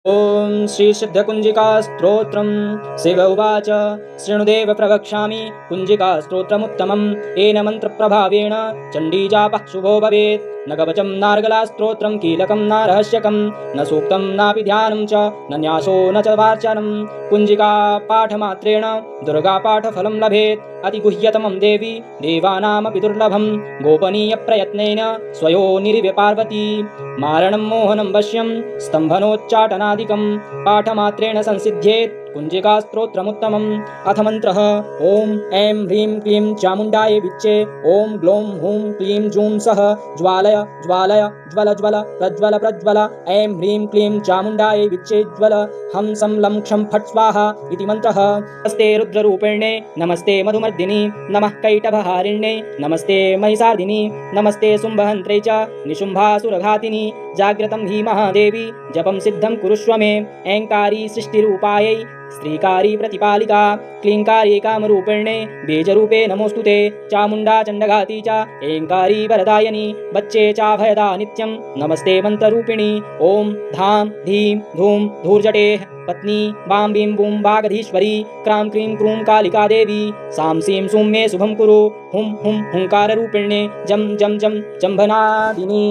ॐ श्री सिद्धकुञ्जिका स्तोत्रम् शिव उवाच शृणुदेव प्रवक्ष्यामि कुञ्जिका स्तोत्रमुत्तमम् येन मन्त्रप्रभावेण चण्डीजापः शुभो भवेत् न कवचं नार्गला स्तोत्रं कीलकं न रहस्यकं न सूक्तं नापि ध्यानं च न न्यासो न च वार्चनं कुञ्जिका पाठमात्रेण दुर्गापाठफलं लभेत् अतिगुह्यतमं देवी देवानामपि दुर्लभं गोपनीयप्रयत्नेन स्वयोनिरिव पार्वती मारणं मोहनं वश्यं स्तम्भनोच्चाटनादिकं पाठमात्रेण संसिध्येत् कुञ्जिका स्तोत्रमुत्तमम् अथ मन्त्रः ॐ ऐं ह्रीं क्लीं चामुण्डायै विच्चे ॐ ग्लौं हूं क्लीं जूं सः ज्वालय ज्वालय ज्वल ज्वल प्रज्वल प्रज्वल ऐं ह्रीं क्लीं चामुण्डायै विच्चे ज्वल हं सं लं क्षं फट् स्वाहा इति मन्त्रः। नमस्ते रुद्ररूपिण्ये नमस्ते मधुमर्दिनी नमः कैटभहारिण्ये नमस्ते महिषार्दिनी नमस्ते शुम्भहन्त्रे च निशुम्भासुरघातिनी जाग्रतं हि महादेवी जपं सिद्धं कुरुष्व मे ऐङ्कारी सृष्टिरूपायै स्त्रीकारी प्रतिपालिका क्लींकारी कामरूपिण्ये बीजरूपे नमोस्तुते चामुण्डा चण्डघाती च ऐङ्कारी वरदायिनी बच्चे चाभयदा नित्यं नमस्ते मन्त्ररूपिणी ॐ धां धीं धूं धूर्जटेः पत्नी बां बीं बूं वागधीश्वरी क्रां क्रीं क्रूं कालिका देवी सां सीं सूं मे शुभं कुरु हुं हुं हुंकाररूपिण्ये जं जं जं जम्भनादिनी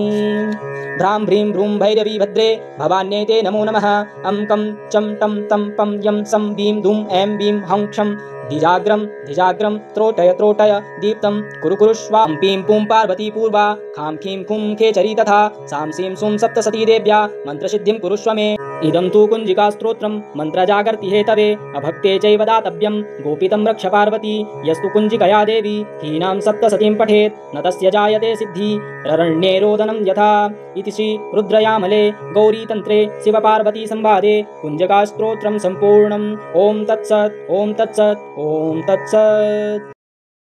भ्रां भ्रीं भ्रूं भैरवी भद्रे भवान्येते नमो नमः अं कं चं टं तं पं यं सं बीं धूं ऐं बीं हं क्षं धिजाग्रं धिजाग्रं त्रोटय त्रोटय दीप्तं कुरु कुरु स्वां पीं पूं पार्वती पूर्वा खां खीं खुं खेचरी तथा सां सीं सूं सप्तसती देव्या मन्त्रसिद्धिं कुरुष्व मे इदं तु कुञ्जिका स्तोत्रं मन्त्रजागर्ति हेतवे अभक्ते चैव दातव्यं गोपितं रक्ष पार्वती यस्तु कुञ्जिकया देवी हीनां सप्तसतीं पठेत् न तस्य जायते सिद्धि ररण्ये रोदनं यथा इति श्री रुद्रयामले गौरीतन्त्रे शिवपार्वती संवादे कुञ्जिका स्तोत्रं सम्पूर्णम्। ॐ तत्सत् ॐ तत्सत् ॐ तत्सत्।